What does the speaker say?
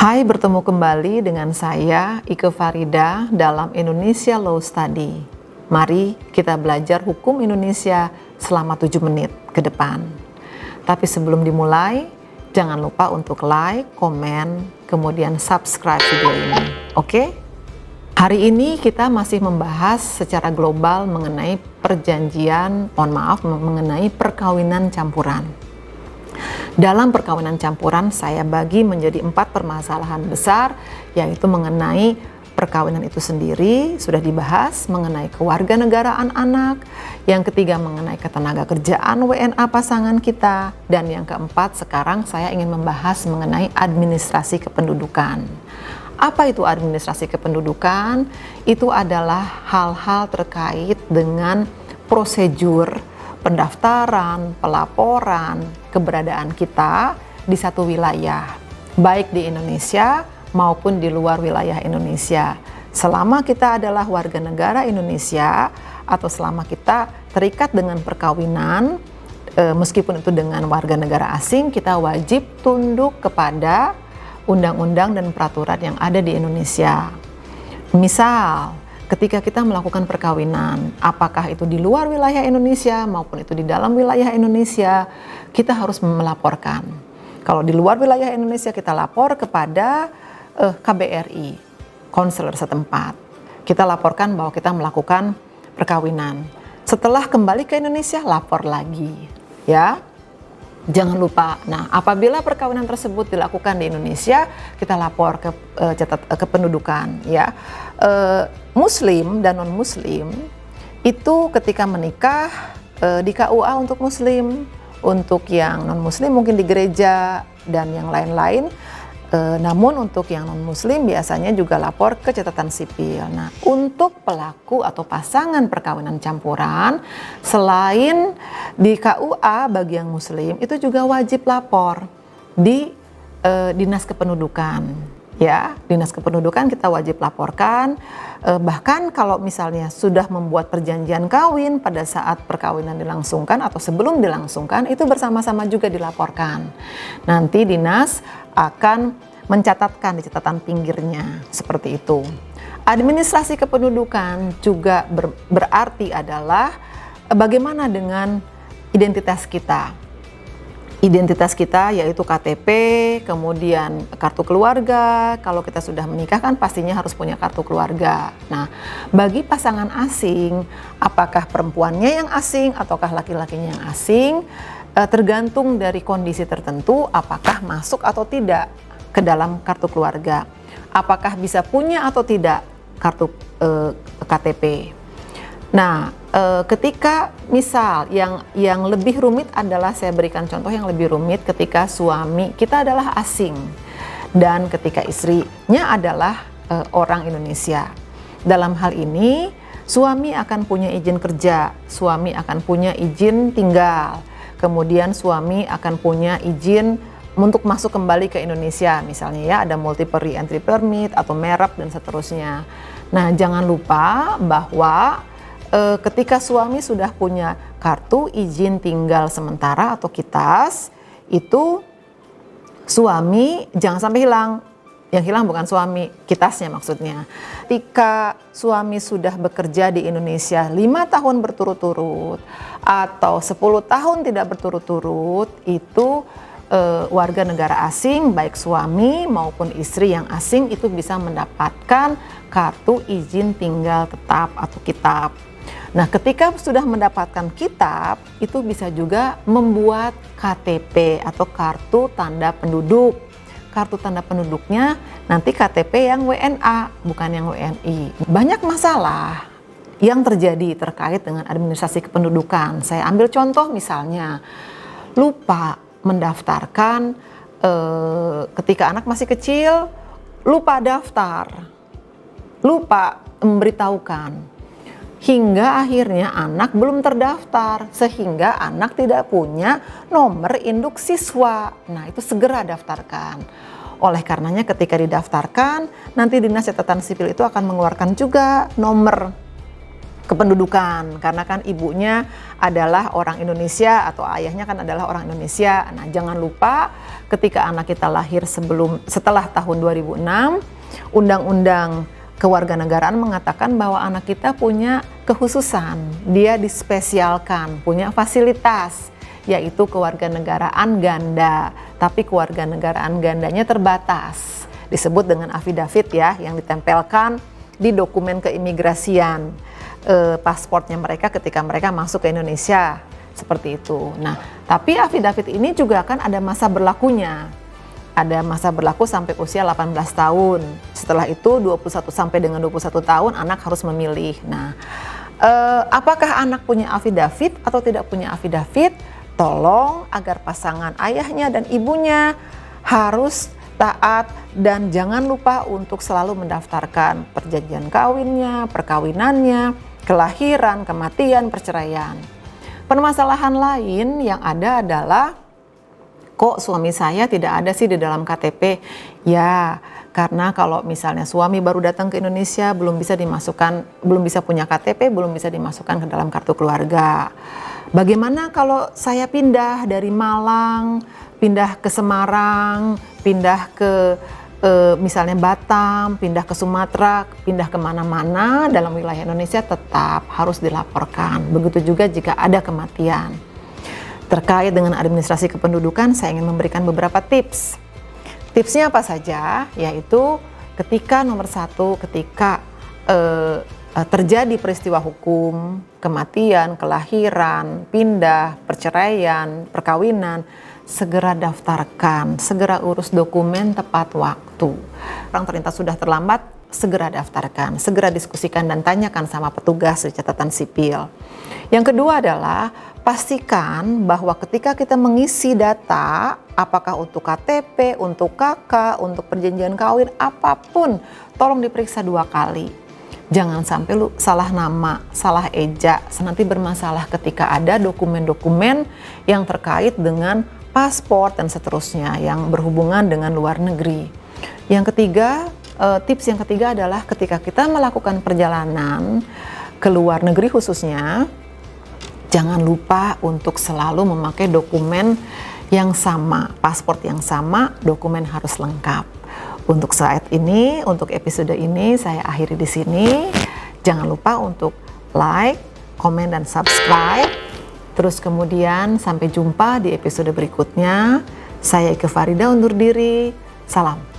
Hai, bertemu kembali dengan saya Ike Farida dalam Indonesia Law Study. Mari kita belajar hukum Indonesia selama 7 menit ke depan. Tapi sebelum dimulai, jangan lupa untuk like, komen, kemudian subscribe video ini. Oke? Hari ini kita masih membahas secara global mengenai mengenai perkawinan campuran. Dalam perkawinan campuran, saya bagi menjadi 4 permasalahan besar, yaitu mengenai perkawinan itu sendiri, sudah dibahas, mengenai kewarganegaraan anak, yang ketiga mengenai ketenagakerjaan WNA pasangan kita, dan yang keempat sekarang saya ingin membahas mengenai administrasi kependudukan. Apa itu administrasi kependudukan? Itu adalah hal-hal terkait dengan prosedur pendaftaran, pelaporan, keberadaan kita di satu wilayah, baik di Indonesia maupun di luar wilayah Indonesia. Selama kita adalah warga negara Indonesia atau selama kita terikat dengan perkawinan, meskipun itu dengan warga negara asing, kita wajib tunduk kepada undang-undang dan peraturan yang ada di Indonesia. Misal, ketika kita melakukan perkawinan, apakah itu di luar wilayah Indonesia maupun itu di dalam wilayah Indonesia, kita harus melaporkan. Kalau di luar wilayah Indonesia, kita lapor kepada KBRI, konselor setempat. Kita laporkan bahwa kita melakukan perkawinan. Setelah kembali ke Indonesia, lapor lagi, ya. Jangan lupa. Nah, apabila perkawinan tersebut dilakukan di Indonesia, kita lapor ke kependudukan, ya. Muslim dan non-Muslim itu ketika menikah di KUA untuk Muslim, untuk yang non-Muslim mungkin di gereja dan yang lain-lain. Namun untuk yang non-Muslim biasanya juga lapor ke catatan sipil. Nah, untuk pelaku atau pasangan perkawinan campuran, selain di KUA bagi yang Muslim, itu juga wajib lapor di Dinas Kependudukan. Ya, Dinas Kependudukan kita wajib laporkan. Bahkan kalau misalnya sudah membuat perjanjian kawin pada saat perkawinan dilangsungkan atau sebelum dilangsungkan, itu bersama-sama juga dilaporkan. Nanti dinas akan mencatatkan di catatan pinggirnya, seperti itu. Administrasi kependudukan juga berarti adalah bagaimana dengan identitas kita. Identitas kita yaitu KTP, kemudian kartu keluarga. Kalau kita sudah menikah kan pastinya harus punya kartu keluarga. Nah, bagi pasangan asing, apakah perempuannya yang asing ataukah laki-lakinya yang asing, tergantung dari kondisi tertentu apakah masuk atau tidak ke dalam kartu keluarga. Apakah bisa punya atau tidak kartu KTP. Nah, ketika misal yang lebih rumit adalah, saya berikan contoh yang lebih rumit ketika suami kita adalah asing dan ketika istrinya adalah orang Indonesia. Dalam hal ini suami akan punya izin kerja, suami akan punya izin tinggal, kemudian suami akan punya izin untuk masuk kembali ke Indonesia, misalnya ya ada multiple re-entry permit atau MERAP dan seterusnya. Nah, jangan lupa bahwa ketika suami sudah punya kartu izin tinggal sementara atau KITAS, itu suami jangan sampai hilang. Yang hilang bukan suami, KITASnya maksudnya. Ketika suami sudah bekerja di Indonesia 5 tahun berturut-turut atau 10 tahun tidak berturut-turut, itu warga negara asing, baik suami maupun istri yang asing itu bisa mendapatkan kartu izin tinggal tetap atau KITAP. Nah, ketika sudah mendapatkan KITAP, itu bisa juga membuat KTP atau kartu tanda penduduk. Kartu tanda penduduknya nanti KTP yang WNA, bukan yang WNI. Banyak masalah yang terjadi terkait dengan administrasi kependudukan. Saya ambil contoh misalnya, lupa mendaftarkan ketika anak masih kecil, lupa daftar, lupa memberitahukan. Hingga akhirnya anak belum terdaftar, sehingga anak tidak punya nomor induk siswa. Nah, itu segera daftarkan. Oleh karenanya ketika didaftarkan, nanti Dinas Catatan Sipil itu akan mengeluarkan juga nomor kependudukan, karena kan ibunya adalah orang Indonesia atau ayahnya kan adalah orang Indonesia. Nah, jangan lupa ketika anak kita lahir setelah tahun 2006, Undang-Undang Kewarganegaraan mengatakan bahwa anak kita punya kekhususan, dia dispesialkan, punya fasilitas, yaitu kewarganegaraan ganda. Tapi kewarganegaraan gandanya terbatas, disebut dengan affidavit ya, yang ditempelkan di dokumen keimigrasian. Pasportnya mereka ketika mereka masuk ke Indonesia, seperti itu. Nah, tapi affidavit ini juga kan ada masa berlakunya. Ada masa berlaku sampai usia 18 tahun. Setelah itu 21 sampai dengan 21 tahun anak harus memilih. Nah, apakah anak punya affidavit atau tidak punya affidavit? Tolong agar pasangan ayahnya dan ibunya harus taat dan jangan lupa untuk selalu mendaftarkan perjanjian kawinnya, perkawinannya, kelahiran, kematian, perceraian. Permasalahan lain yang ada adalah, kok suami saya tidak ada sih di dalam KTP? Ya, karena kalau misalnya suami baru datang ke Indonesia, belum bisa punya KTP, belum bisa dimasukkan ke dalam kartu keluarga. Bagaimana kalau saya pindah dari Malang, pindah ke Semarang, pindah ke misalnya Batam, pindah ke Sumatera, pindah kemana-mana dalam wilayah Indonesia, tetap harus dilaporkan. Begitu juga jika ada kematian. Terkait dengan administrasi kependudukan, saya ingin memberikan beberapa tips. Tipsnya apa saja? Yaitu ketika nomor satu, ketika terjadi peristiwa hukum, kematian, kelahiran, pindah, perceraian, perkawinan, segera daftarkan, segera urus dokumen tepat waktu. Orang ternyata sudah terlambat, segera daftarkan, segera diskusikan dan tanyakan sama petugas di catatan sipil. Yang kedua adalah pastikan bahwa ketika kita mengisi data, apakah untuk KTP, untuk KK, untuk perjanjian kawin, apapun, tolong diperiksa 2 kali. Jangan sampai lu salah nama, salah ejak, nanti bermasalah ketika ada dokumen-dokumen yang terkait dengan paspor dan seterusnya yang berhubungan dengan luar negeri. Yang ketiga, tips yang ketiga adalah ketika kita melakukan perjalanan ke luar negeri khususnya, jangan lupa untuk selalu memakai dokumen yang sama, paspor yang sama, dokumen harus lengkap. Untuk saat ini, untuk episode ini saya akhiri di sini. Jangan lupa untuk like, komen dan subscribe. Terus kemudian sampai jumpa di episode berikutnya. Saya Ike Farida undur diri. Salam.